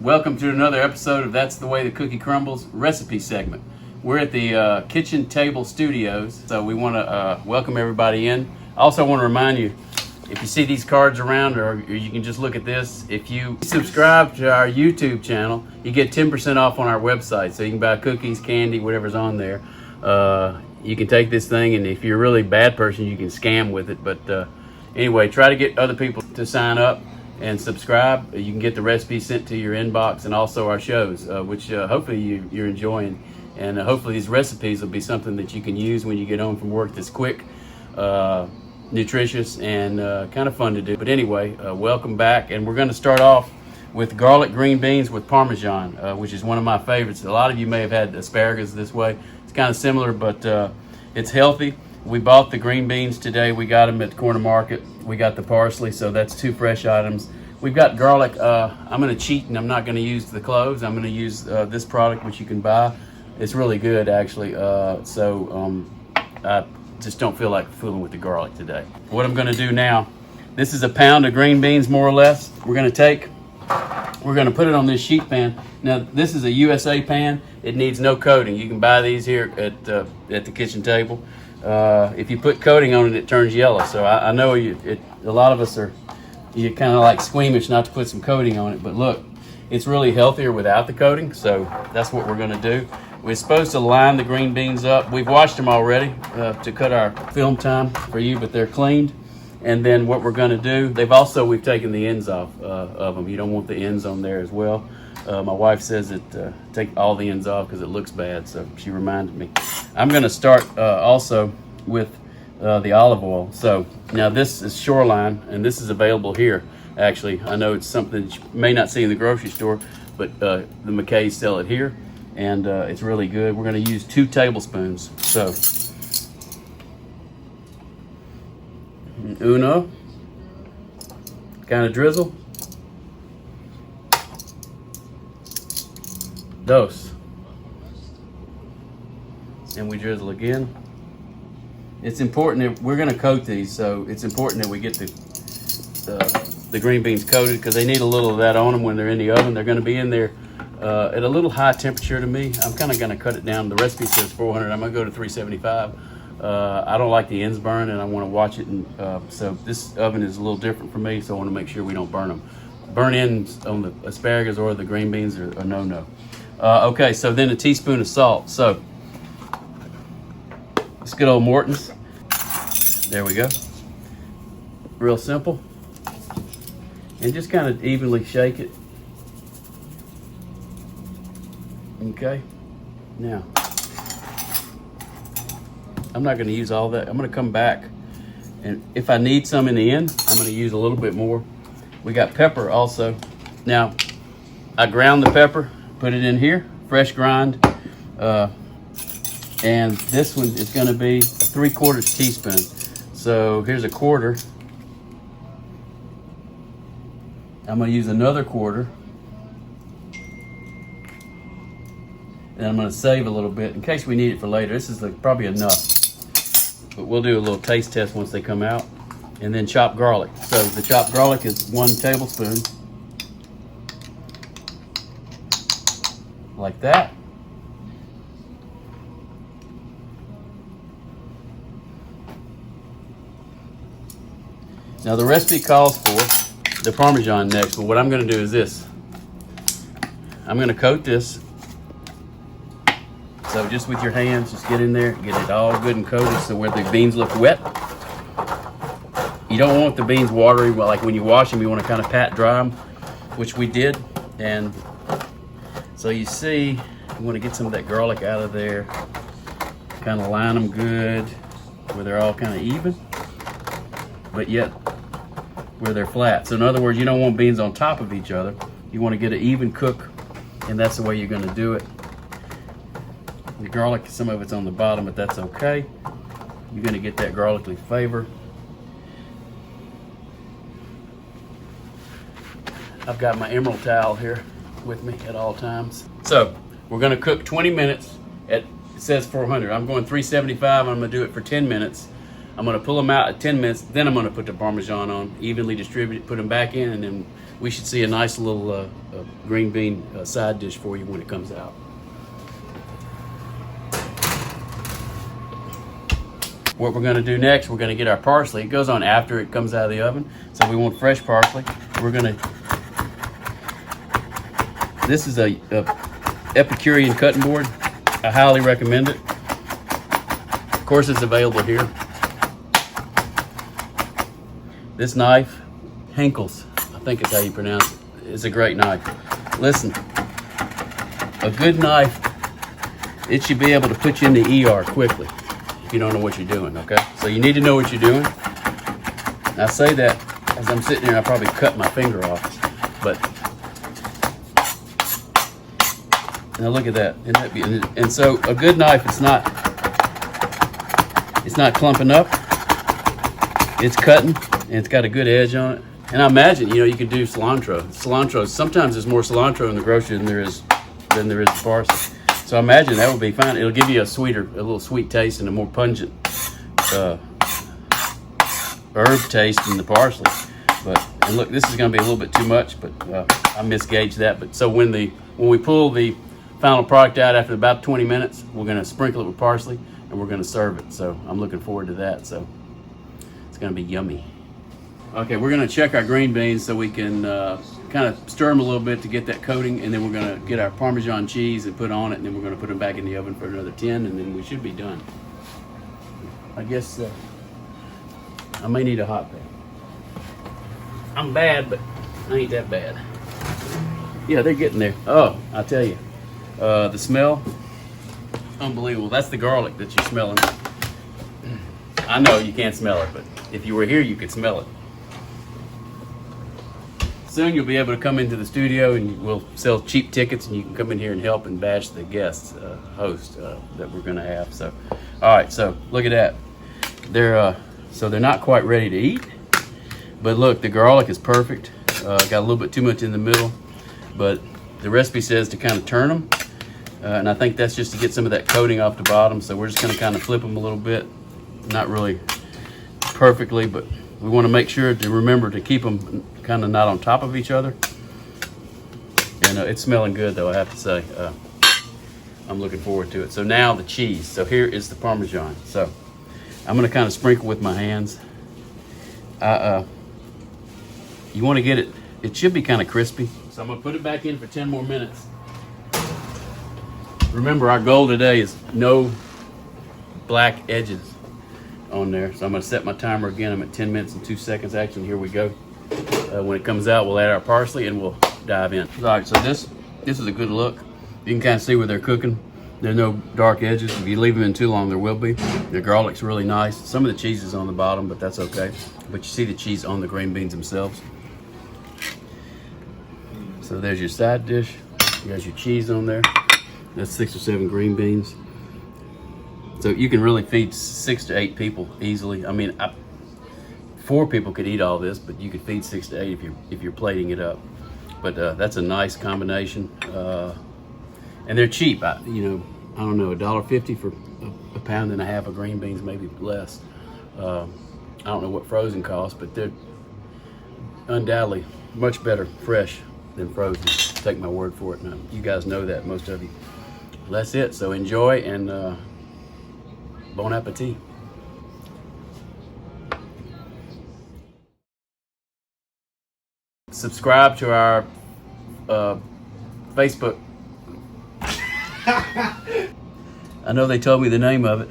Welcome to another episode of That's the Way the Cookie Crumbles recipe segment. We're at the Kitchen Table Studios, so we want to welcome everybody in. I also want to remind you, if you see these cards around, or you can just look at this, if you subscribe to our YouTube channel, you get 10% off on our website. So you can buy cookies, candy, whatever's on there. You can take this thing, and if you're a really bad person, you can scam with it. But anyway, try to get other people to sign up and subscribe. You can get the recipes sent to your inbox, and also our shows, which hopefully you're enjoying. And hopefully these recipes will be something that you can use when you get home from work that's quick, nutritious, and kind of fun to do. But anyway, welcome back. And we're going to start off with garlic green beans with Parmesan, which is one of my favorites. A lot of you may have had asparagus this way. It's kind of similar, but it's healthy. We bought the green beans today. We got them at the corner market. We got the parsley, so that's 2 fresh items. We've got garlic. I'm going to cheat, and I'm not going to use the cloves. I'm going to use this product, which you can buy. It's really good, actually. I just don't feel like fooling with the garlic today. What I'm going to do now, this is a pound of green beans, more or less. We're going to put it on this sheet pan. Now, this is a USA pan. It needs no coating. You can buy these here at the kitchen table. If you put coating on it, it turns yellow. So I know a lot of us you're kind of like squeamish not to put some coating on it. But look, it's really healthier without the coating. So that's what we're going to do. We're supposed to line the green beans up. We've washed them already to cut our film time for you, but they're cleaned. And then what we're going to do, we've taken the ends off of them. You don't want the ends on there as well. My wife says that take all the ends off because it looks bad, so she reminded me. I'm going to start also with the olive oil. So now this is Shoreline, and this is available here. Actually, I know it's something that you may not see in the grocery store, but the McKays sell it here, and it's really good. We're going to use 2 tablespoons. So uno, kind of drizzle, dos, and we drizzle again. It's important that we're going to coat these, so it's important that we get the green beans coated, because they need a little of that on them when they're in the oven. They're going to be in there at a little high temperature to me. I'm kind of going to cut it down. The recipe says 400. I'm going to go to 375. I don't like the ends burn, and I want to watch it. And so this oven is a little different for me, so I want to make sure we don't burn them. Burn ends on the asparagus or the green beans are a no-no. Okay, so then a teaspoon of salt. So this good old Morton's. There we go. Real simple. And just kind of evenly shake it. Okay. Now, I'm not going to use all that. I'm going to come back, and if I need some in the end, I'm going to use a little bit more. We got pepper also. Now, I ground the pepper, put it in here, fresh grind, and this one is going to be 3/4 teaspoon. So here's a quarter. I'm going to use another quarter, and I'm going to save a little bit in case we need it for later. This is probably enough, but we'll do a little taste test once they come out. And then chopped garlic. So the chopped garlic is 1 tablespoon, like that. Now the recipe calls for the Parmesan next, but what I'm going to do is this. I'm going to coat this. So just with your hands, just get in there, get it all good and coated so where the beans look wet. You don't want the beans watery. Well, like when you wash them, you want to kind of pat dry them, which we did. And so you see, you want to get some of that garlic out of there, kind of line them good where they're all kind of even, but yet where they're flat. So in other words, you don't want beans on top of each other. You want to get an even cook, and that's the way you're going to do it. The garlic, some of it's on the bottom, but that's okay. You're going to get that garlicky flavor. I've got my emerald towel here with me at all times. So we're going to cook 20 minutes at, it says 400. I'm going 375. I'm going to do it for 10 minutes. I'm going to pull them out at 10 minutes. Then I'm going to put the Parmesan on, evenly distribute it, put them back in, and then we should see a nice little green bean side dish for you when it comes out. What we're going to do next, we're going to get our parsley. It goes on after it comes out of the oven, so we want fresh parsley. We're going to, this is a Epicurean cutting board. I highly recommend it. Of course, it's available here. This knife, Henckels, I think is how you pronounce it. It's a great knife. Listen, a good knife, it should be able to put you in the ER quickly if you don't know what you're doing, okay? So you need to know what you're doing. I say that as I'm sitting here, I probably cut my finger off, but now look at that. Isn't that beautiful? And so a good knife, it's not clumping up. It's cutting, and it's got a good edge on it. And I imagine, you know, you could do cilantro. Cilantro, sometimes there's more cilantro in the grocery than there is parsley. So I imagine that would be fine. It'll give you a little sweet taste and a more pungent herb taste than the parsley. And look, this is going to be a little bit too much, but I misgauged that. But so when we pull the final product out after about 20 minutes, we're going to sprinkle it with parsley and we're going to serve it. So I'm looking forward to that. So it's going to be yummy. Okay, we're going to check our green beans so we can kind of stir them a little bit to get that coating, and then we're going to get our Parmesan cheese and put on it, and then we're going to put them back in the oven for another 10, and then we should be done. I guess I may need a hot pan. I'm bad, but I ain't that bad. Yeah, they're getting there. Oh, I'll tell you, the smell, unbelievable. That's the garlic that you're smelling. I know you can't smell it, but if you were here, you could smell it. Soon you'll be able to come into the studio and we'll sell cheap tickets, and you can come in here and help and bash the guests host that we're going to have. So, all right, so look at that. They're not quite ready to eat, but look, the garlic is perfect. Got a little bit too much in the middle, but the recipe says to kind of turn them, and I think that's just to get some of that coating off the bottom. So we're just going to kind of flip them a little bit, not really perfectly, but we want to make sure to remember to keep them kind of not on top of each other. And it's smelling good, though, I have to say. I'm looking forward to it. So now the cheese. So here is the Parmesan. So I'm going to kind of sprinkle with my hands. You want to get it should be kind of crispy. So I'm going to put it back in for 10 more minutes. Remember, our goal today is no black edges on there. So I'm going to set my timer again. I'm at 10 minutes and 2 seconds. Actually, here we go. When it comes out, we'll add our parsley and we'll dive in. All right, so this is a good look. You can kind of see where they're cooking. There's no dark edges. If you leave them in too long, there will be. The garlic's really nice. Some of the cheese is on the bottom, but that's okay. But you see the cheese on the green beans themselves. So there's your side dish. There's your cheese on there. That's 6 or 7 green beans. So you can really feed 6 to 8 people easily. I mean, 4 people could eat all this, but you could feed 6 to 8 if you're plating it up. But that's a nice combination, and they're cheap. I don't know, $1.50 for a pound and a half of green beans, maybe less. I don't know what frozen costs, but they're undoubtedly much better fresh than frozen. Take my word for it. Now, you guys know that, most of you. That's it. So enjoy, and bon appetit. Subscribe to our Facebook. I know they told me the name of it.